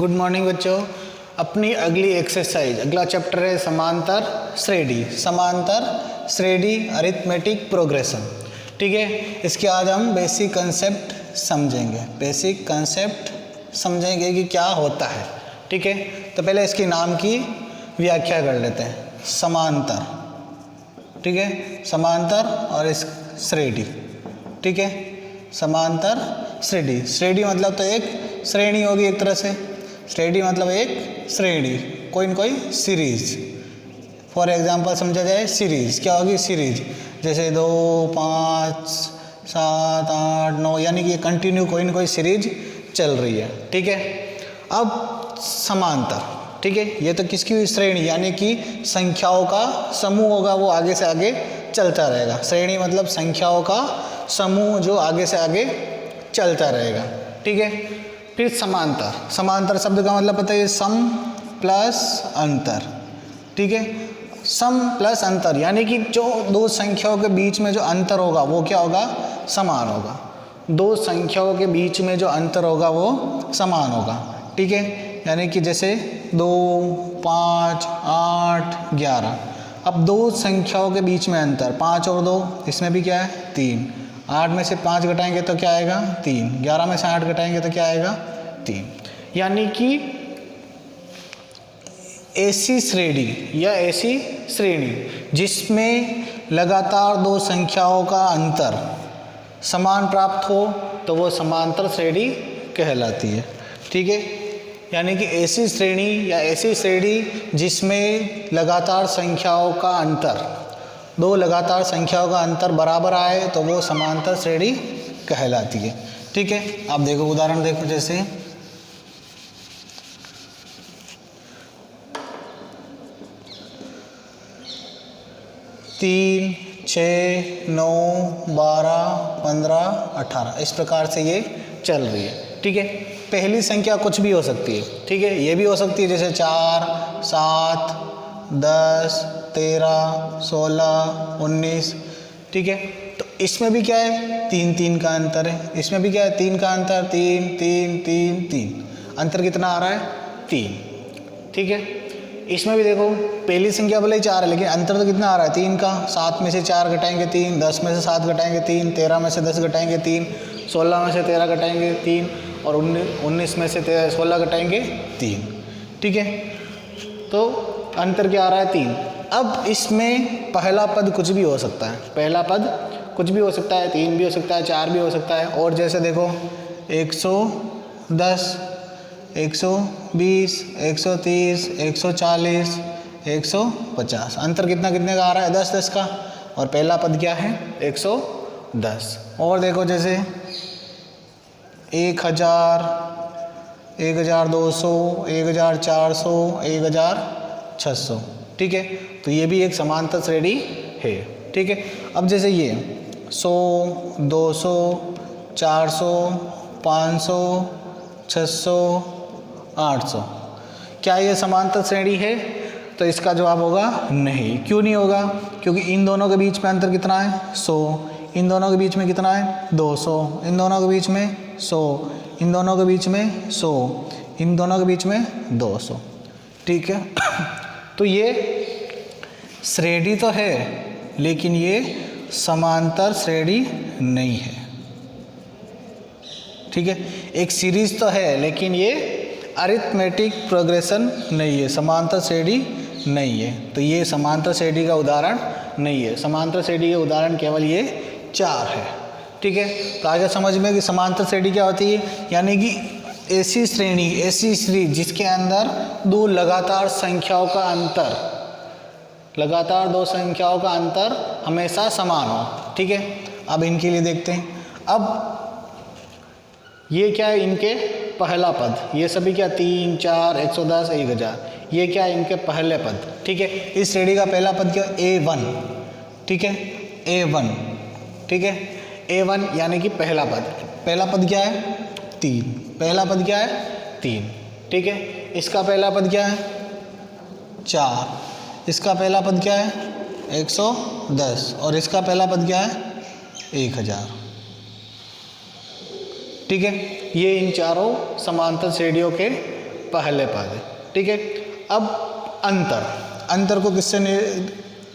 Good morning बच्चों। अपनी अगली एक्सरसाइज, अगला चैप्टर है समांतर श्रेणी। समांतर श्रेणी अरिथमेटिक प्रोग्रेशन। ठीक है, इसके आज हम बेसिक कंसेप्ट समझेंगे। बेसिक कंसेप्ट समझेंगे कि क्या होता है। ठीक है, तो पहले इसके नाम की व्याख्या कर लेते हैं। समांतर, ठीक है, समांतर और इस श्रेणी। ठीक है, समांतर श्रेणी। श्रेणी मतलब तो एक श्रेणी होगी एक तरह से। श्रेणी मतलब एक श्रेणी, कोई न कोई सीरीज। फॉर एग्जांपल समझा जाए सीरीज, क्या होगी सीरीज, जैसे 2, 5, 7, 8, 9, यानी कि कंटिन्यू कोई न कोई सीरीज चल रही है। ठीक है, अब समांतर, ठीक है, ये तो किसकी श्रेणी, यानी कि संख्याओं का समूह होगा, वो आगे से आगे चलता रहेगा। श्रेणी मतलब संख्याओं का समूह जो आगे से आगे चलता रहेगा। ठीक है, फिर समांतर। समांतर शब्द का मतलब पता है, सम प्लस अंतर। ठीक है, सम प्लस अंतर, यानी कि जो दो संख्याओं के बीच में जो अंतर होगा वो क्या होगा, समान होगा। दो संख्याओं के बीच में जो अंतर होगा वो समान होगा। ठीक है, यानी कि जैसे 2, 5, 8, 11। अब दो संख्याओं के बीच में अंतर 5 और 2, इसमें भी क्या है 3। 8 में से 5 घटाएंगे तो क्या आएगा 3। 11 में से 8 घटाएंगे तो क्या आएगा 3। यानी कि ऐसी श्रेणी या ऐसी श्रेणी जिसमें लगातार दो संख्याओं का अंतर समान प्राप्त हो तो वो समांतर श्रेणी कहलाती है। ठीक है, यानी कि ऐसी श्रेणी या ऐसी श्रेणी जिसमें लगातार संख्याओं का अंतर, दो लगातार संख्याओं का अंतर बराबर आए तो वो समांतर श्रेणी कहलाती है। ठीक है, आप देखो उदाहरण देखो, जैसे 3, 6, 9, 12, 15, 18, इस प्रकार से ये चल रही है। ठीक है, पहली संख्या कुछ भी हो सकती है। ठीक है, ये भी हो सकती है जैसे 4, 7, 10, 13, 16, 19। ठीक है, तो इसमें भी क्या है 3, 3 का अंतर है। इसमें भी क्या है 3 का अंतर, 3, 3, 3, 3, अंतर कितना आ रहा है 3। ठीक है, इसमें भी देखो पहली संख्या भले ही 4 है लेकिन अंतर तो कितना आ रहा है 3 का। 7 में से 4 घटाएंगे 3, 10 में से 7 घटाएंगे 3, 13 में से 10 घटाएंगे 3, 16 में से 13 घटाएंगे 3 और 19 में से 16 घटाएंगे 3। ठीक है, तो अंतर क्या आ रहा है 3। अब इसमें पहला पद कुछ भी हो सकता है, पहला पद कुछ भी हो सकता है, 3 भी हो सकता है, 4 भी हो सकता है। और जैसे देखो 110, 120, 130, 140, 150, अंतर कितना कितने का आ रहा है 10, 10 का। और पहला पद क्या है 110। और देखो जैसे 1000, 1200, 1400, 1600। ठीक है, तो ये भी एक समांतर श्रेणी है। ठीक है, अब जैसे ये 100, 200, 400, 500, 600, 800, क्या ये समांतर श्रेणी है? तो इसका जवाब होगा नहीं। क्यों नहीं होगा? क्योंकि इन दोनों के बीच में अंतर कितना है 100, इन दोनों के बीच में कितना है 200, इन दोनों के बीच में 100, इन दोनों के बीच में 100, इन दोनों के बीच में 200। ठीक है, तो ये श्रेणी तो है लेकिन ये समांतर श्रेणी नहीं है। ठीक है, एक सीरीज तो है लेकिन ये अरिथमेटिक प्रोग्रेशन नहीं है, समांतर श्रेणी नहीं है। तो ये समांतर श्रेणी का उदाहरण नहीं है। समांतर श्रेणी के उदाहरण केवल ये 4 है। ठीक है, तो आगे समझ में कि समांतर श्रेणी क्या होती है, यानी कि ऐसी श्रेणी, ऐसी सीरीज जिसके अंदर दो लगातार संख्याओं का अंतर, लगातार दो संख्याओं का अंतर हमेशा समान हो। ठीक है, अब इनके लिए देखते हैं। अब ये क्या है इनके पहला पद, ये सभी क्या 3, 4, 110, 1000, ये क्या है इनके पहले पद। ठीक है, इस श्रेणी का पहला पद क्या A1। ठीक है, A1। ठीक है, A1 यानी कि पहला पद। पहला पद क्या है 3, पहला पद क्या है 3। ठीक है, इसका पहला पद क्या है 4, इसका पहला पद क्या है 110 और इसका पहला पद क्या है 1000। ठीक है, ये इन चारों समांतर श्रेणियों के पहले पद, ठीक है। अब अंतर को किससे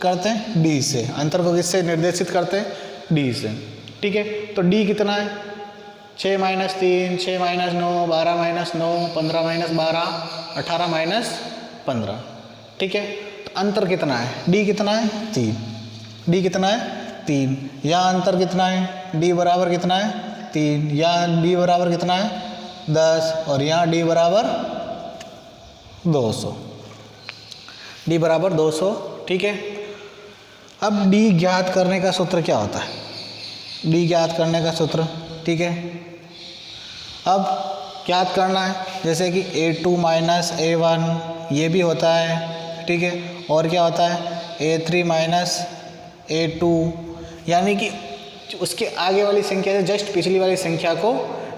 करते हैं? डी से। अंतर को किससे निर्देशित करते हैं? डी से, ठीक है। तो डी कितना है? 6 - 3, 6 - 9, 12 - 9, 15 - 12, 18 - 15, ठीक है। तो अंतर कितना है? डी कितना है? 3। डी कितना है? 3। यहाँ अंतर कितना है? डी बराबर कितना है? 3। यहाँ डी बराबर कितना है? 10। और यहाँ डी बराबर 200। डी बराबर 200, ठीक है। अब डी ज्ञात करने का सूत्र क्या होता है? डी ज्ञात करने का सूत्र, ठीक है। अब ज्ञात करना है, जैसे कि A2 - A1 ये भी होता है, ठीक है। और क्या होता है? A3 - A2, यानी कि उसके आगे वाली संख्या से जस्ट पिछली वाली संख्या को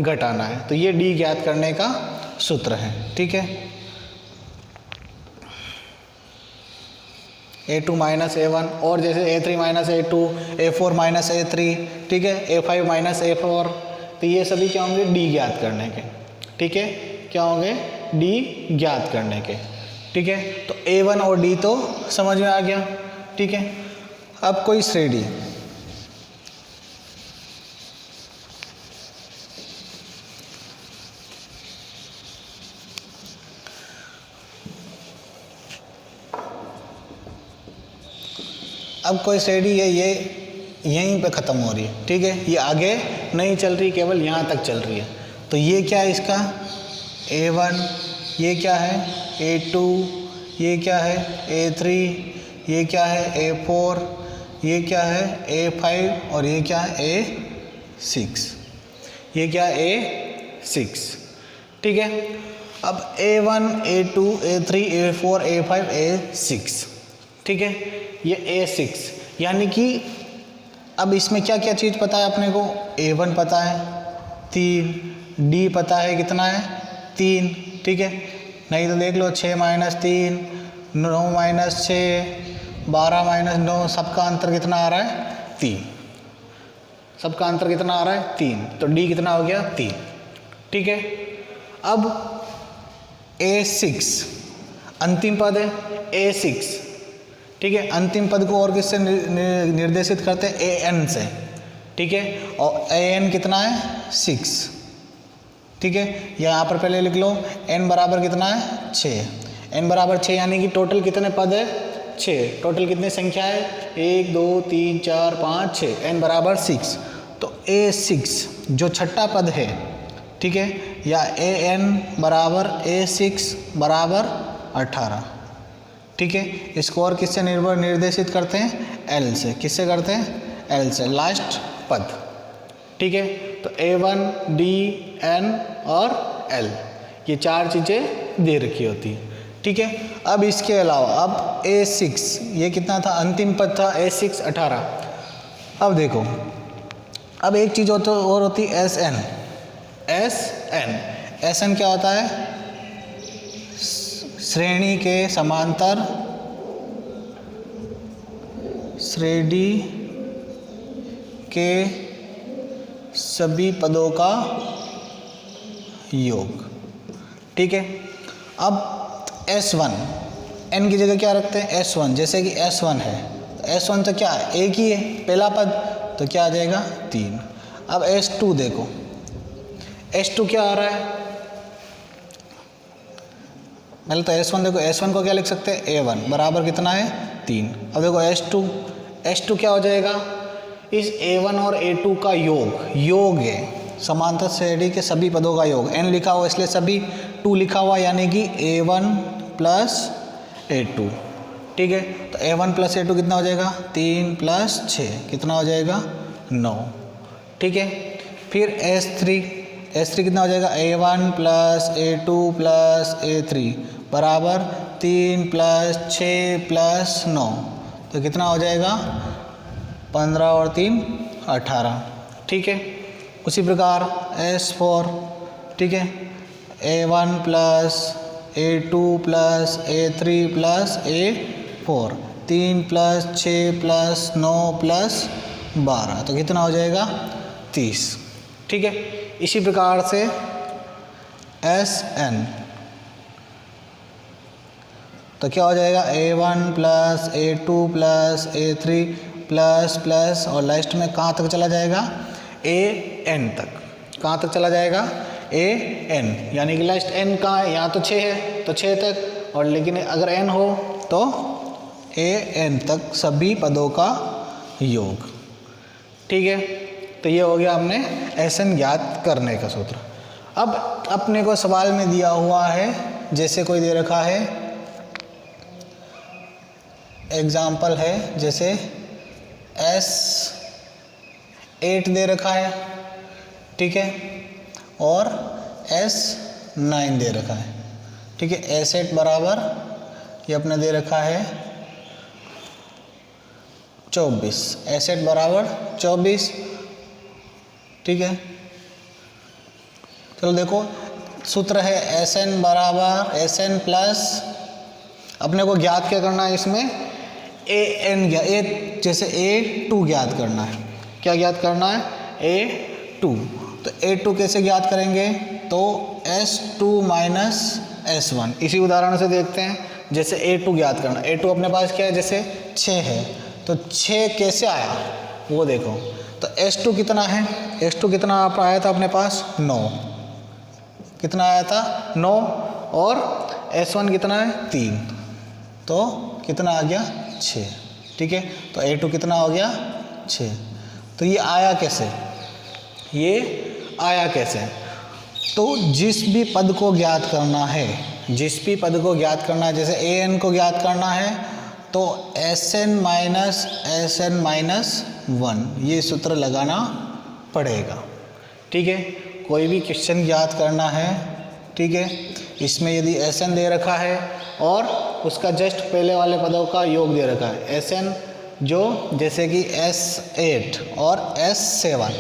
घटाना है। तो ये डी ज्ञात करने का सूत्र है, ठीक है। A2 - A1 और जैसे A3 - A2, A4 - A3, ठीक है, A5 - A4, तो ये सभी क्या होंगे? डी ज्ञात करने के, ठीक है। क्या होंगे? डी ज्ञात करने के, ठीक है। तो A1 और डी तो समझ में आ गया, ठीक है। अब कोई श्रेणी, अब कोई श्रेणी है, ये यहीं पे ख़त्म हो रही है, ठीक है। ये आगे नहीं चल रही, केवल यहाँ तक चल रही है। तो ये क्या है इसका? A1, ये क्या है? A2, ये क्या है? A3, ये क्या है? A4, ये क्या है? A5 और ये क्या है? A6। ये क्या है? A6, ठीक है। अब A1, A2, A3, A4, A5, A6, ठीक है। ये A6, यानी कि अब इसमें क्या क्या चीज़ पता है अपने को? A1 पता है 3, D पता है कितना है? 3, ठीक है। नहीं तो देख लो 6 - 3, 9 - 6, 12 - 9, सबका अंतर कितना आ रहा है? 3। सबका अंतर कितना आ रहा है? 3। तो D कितना हो गया? 3, ठीक है। अब A6 अंतिम पद है, A6, ठीक है। अंतिम पद को और किससे निर्देशित करते हैं? AN से, ठीक है। और AN कितना है? 6, ठीक है। यहाँ पर पहले लिख लो n बराबर कितना है? 6। n बराबर 6, यानी कि टोटल कितने पद है? 6। टोटल कितनी संख्या है? 1 2 3 4 5 6, n बराबर 6। तो A6 जो छठा पद है, ठीक है, या AN बराबर A6 बराबर 18, ठीक है। इसको और किससे निर्देशित करते हैं? L से। किससे करते हैं? L से, लास्ट पद, ठीक है। तो A1, D, N और L, ये 4 चीज़ें दे रखी होती हैं, ठीक है। अब इसके अलावा अब A6, ये कितना था? अंतिम पद था A6 18। अब देखो, अब एक चीज़ और होती है SN। SN क्या होता है? श्रेणी के समांतर, श्रेणी के सभी पदों का योग, ठीक है। अब S1, n की जगह क्या रखते हैं? S1। जैसे कि S1 है, तो S1 तो क्या है? एक ही है, पहला पद, तो क्या आ जाएगा? 3। अब S2 देखो, S2 क्या आ रहा है? पहले तो S1 देखो, S1 को क्या लिख सकते हैं? A1 बराबर कितना है? 3। अब देखो S2 क्या हो जाएगा? इस A1 और A2 का योग है, समांतर श्रेणी के सभी पदों का योग। n लिखा हुआ इसलिए सभी 2 लिखा हुआ, यानी कि A1 प्लस A2, ठीक है। तो A1 प्लस A2 कितना हो जाएगा? 3 प्लस 6 कितना हो जाएगा? 9, ठीक है। फिर S3 कितना हो जाएगा? A1 plus A2 plus A3 बराबर 3 प्लस 6 प्लस 9, तो कितना हो जाएगा? 15 और 3 18, ठीक है। उसी प्रकार S4, ठीक है। A1 plus A2 plus A3 plus A4, 3 plus 6 plus 9 plus 12, तो कितना हो जाएगा? 30, ठीक है। इसी प्रकार से SN, तो क्या हो जाएगा A1 plus A2 plus A3 plus plus और लास्ट में कहाँ तक चला जाएगा AN तक। कहाँ तक चला जाएगा AN, यानी कि लास्ट n कहाँ है, यहाँ तो 6 है तो 6 तक, और लेकिन अगर n हो तो AN तक सभी पदों का योग। ठीक है, तो ये हो गया हमने SN ज्ञात करने का सूत्र। अब अपने को सवाल में दिया हुआ है, जैसे कोई दे रखा है, एग्जाम्पल है जैसे S8 दे रखा है, ठीक है, और S9 दे रखा है। ठीक है, S8 बराबर ये अपने दे रखा है 24, S8 बराबर 24। ठीक है, चलो देखो सूत्र है SN बराबर SN प्लस, अपने को ज्ञात क्या करना है इसमें AN जैसे A2 ज्ञात करना है। क्या ज्ञात करना है A2, तो A2 कैसे ज्ञात करेंगे, तो S2 माइनस S1। इसी उदाहरण से देखते हैं, जैसे A2 ज्ञात करना, A2 अपने पास क्या है, जैसे 6 है तो 6 कैसे आया वो देखो, तो S2 कितना है, S2 कितना आप आया था अपने पास 9, कितना आया था 9, और S1 कितना है 3, तो कितना आ गया 6। ठीक है, तो A2 कितना हो गया 6। तो ये आया कैसे, ये आया कैसे, तो जिस भी पद को ज्ञात करना है, जिस भी पद को ज्ञात करना है, जैसे AN को ज्ञात करना है तो SN माइनस 1 ये सूत्र लगाना पड़ेगा। ठीक है, कोई भी क्वेश्चन ज्ञात करना है, ठीक है, इसमें यदि SN दे रखा है और उसका जस्ट पहले वाले पदों का योग दे रखा है, SN जो जैसे कि S8 और S7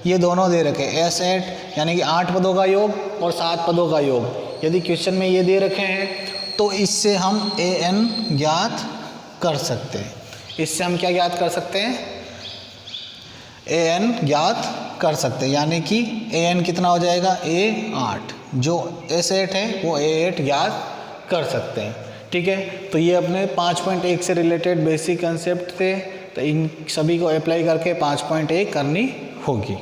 ये दोनों दे रखे, S8 यानी कि 8 पदों का योग और 7 पदों का योग, यदि क्वेश्चन में ये दे रखे हैं तो इससे हम AN ज्ञात कर सकते हैं। इससे हम क्या ज्ञात कर सकते हैं, AN ज्ञात कर सकते हैं, यानी कि AN कितना हो जाएगा A8, जो S8 है वो A8 ज्ञात कर सकते हैं। ठीक है, तो ये अपने 5.1 से रिलेटेड बेसिक कंसेप्ट थे, तो इन सभी को अप्लाई करके 5.1 करनी होगी।